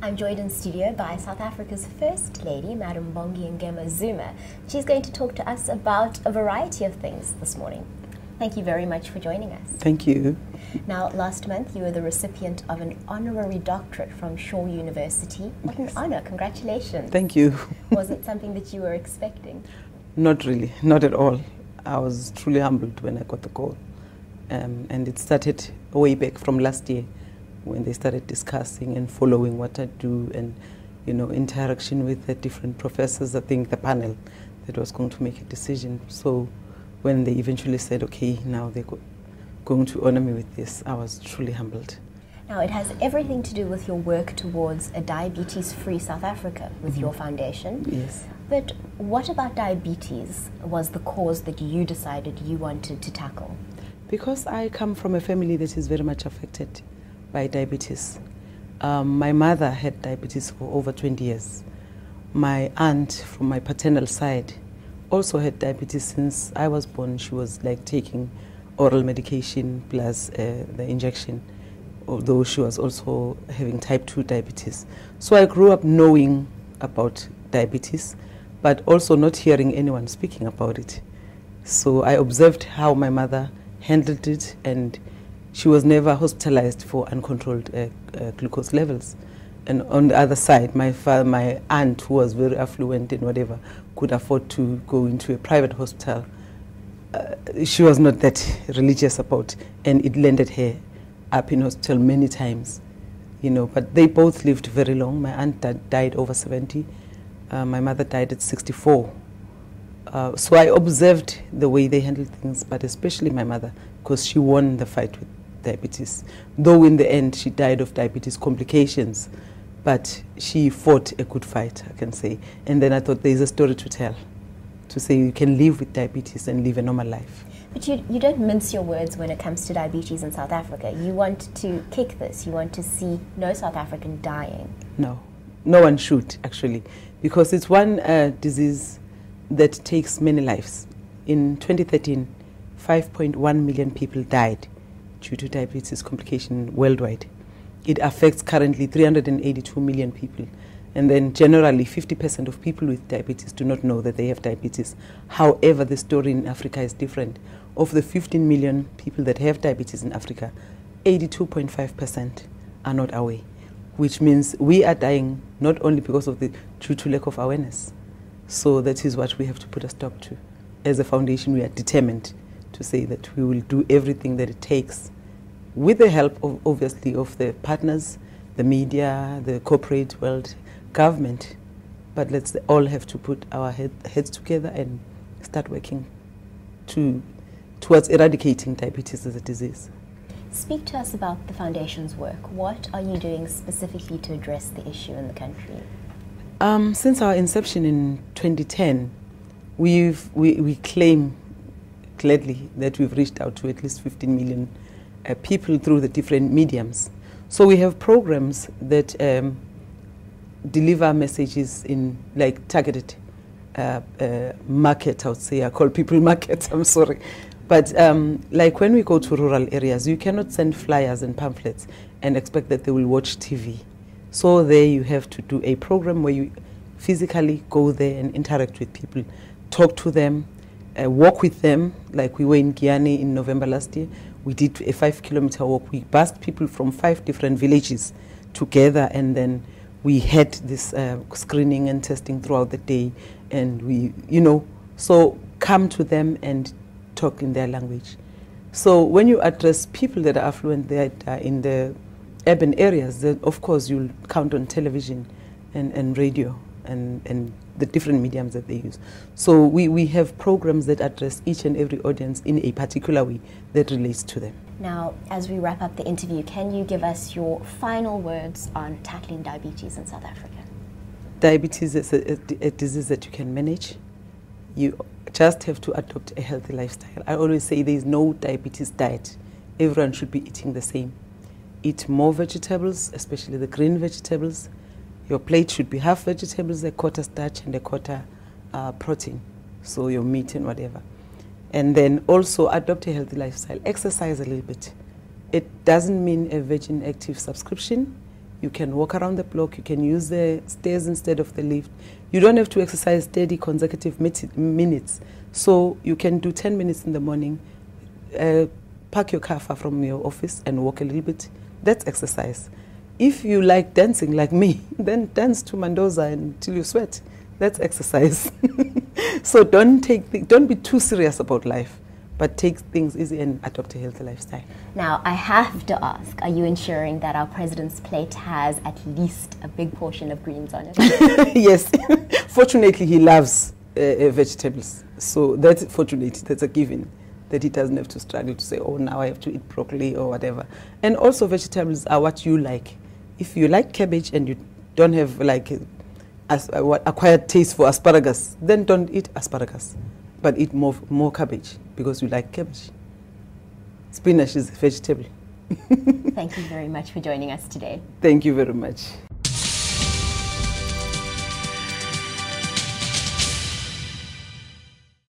I'm joined in studio by South Africa's First Lady, Madam Bongi Ngema Zuma. She's going to talk to us about a variety of things this morning. Thank you very much for joining us. Thank you. Now, last month you were the recipient of an honorary doctorate from Shaw University. What an honor, congratulations. Thank you. Was it something that you were expecting? Not really, not at all. I was truly humbled when I got the call. And it started way back from last year when they started discussing and following what I do and, you know, interaction with the different professors, I think the panel that was going to make a decision. So when they eventually said, okay, now they're going to honor me with this, I was truly humbled. Now, it has everything to do with your work towards a diabetes-free South Africa with your foundation. Yes. But what about diabetes was the cause that you decided you wanted to tackle? Because I come from a family that is very much affected by diabetes. My mother had diabetes for over 20 years. My aunt from my paternal side also had diabetes since I was born. She was like taking oral medication plus the injection, although she was also having type 2 diabetes. So I grew up knowing about diabetes, but also not hearing anyone speaking about it. So I observed how my mother handled it, and she was never hospitalized for uncontrolled glucose levels. And on the other side, my aunt, who was very affluent and whatever, could afford to go into a private hospital. She was not that religious about, and it landed her up in hospital many times, you know. But they both lived very long. My aunt died over 70. My mother died at 64. So I observed the way they handled things, but especially my mother, because she won the fight with diabetes. Though in the end she died of diabetes complications, but she fought a good fight, I can say. And then I thought there's a story to tell, to say you can live with diabetes and live a normal life. But you don't mince your words when it comes to diabetes in South Africa. You want to kick this. You want to see no South African dying. No, no one should, actually, because it's one disease that takes many lives. In 2013, 5.1 million people died due to diabetes complication worldwide. It affects currently 382 million people. And then generally 50% of people with diabetes do not know that they have diabetes. However, the story in Africa is different. Of the 15 million people that have diabetes in Africa, 82.5% are not aware, which means we are dying not only because of due to lack of awareness. So that is what we have to put a stop to. As a foundation, we are determined to say that we will do everything that it takes, with the help, of, obviously, of the partners, the media, the corporate world, government. But let's all have to put our heads together and start working towards eradicating diabetes as a disease. Speak to us about the foundation's work. What are you doing specifically to address the issue in the country? Since our inception in 2010, we claim gladly that we've reached out to at least 15 million people through the different mediums. So we have programs that deliver messages in like targeted market, I would say. I call people markets, I'm sorry. But like when we go to rural areas, you cannot send flyers and pamphlets and expect that they will watch TV. So there you have to do a program where you physically go there and interact with people, talk to them, walk with them. Like we were in Guyana in November last year. We did a 5-kilometer walk. We bussed people from 5 different villages together, and then we had this screening and testing throughout the day. And we, you know, so come to them and talk in their language. So when you address people that are affluent, that are in the urban areas, then of course you'll count on television and radio and the different mediums that they use. So we have programs that address each and every audience in a particular way that relates to them. Now, as we wrap up the interview, can you give us your final words on tackling diabetes in South Africa? Diabetes is a disease that you can manage. You just have to adopt a healthy lifestyle. I always say there is no diabetes diet. Everyone should be eating the same. Eat more vegetables, especially the green vegetables. Your plate should be half vegetables, a quarter starch, and a quarter protein, so your meat and whatever. And then also adopt a healthy lifestyle. Exercise a little bit. It doesn't mean a Virgin Active subscription. You can walk around the block. You can use the stairs instead of the lift. You don't have to exercise steady consecutive minutes. So you can do 10 minutes in the morning, park your car far from your office and walk a little bit. That's exercise. If you like dancing like me, then dance to Mendoza until you sweat. That's exercise. So don't be too serious about life, but take things easy and adopt a healthy lifestyle. Now, I have to ask, are you ensuring that our president's plate has at least a big portion of greens on it? Yes. Fortunately, he loves vegetables. So that's a given, that he doesn't have to struggle to say, oh, now I have to eat broccoli or whatever. And also vegetables are what you like. If you like cabbage and you don't have like acquired taste for asparagus, then don't eat asparagus, but eat more cabbage because you like cabbage. Spinach is a vegetable. Thank you very much for joining us today. Thank you very much.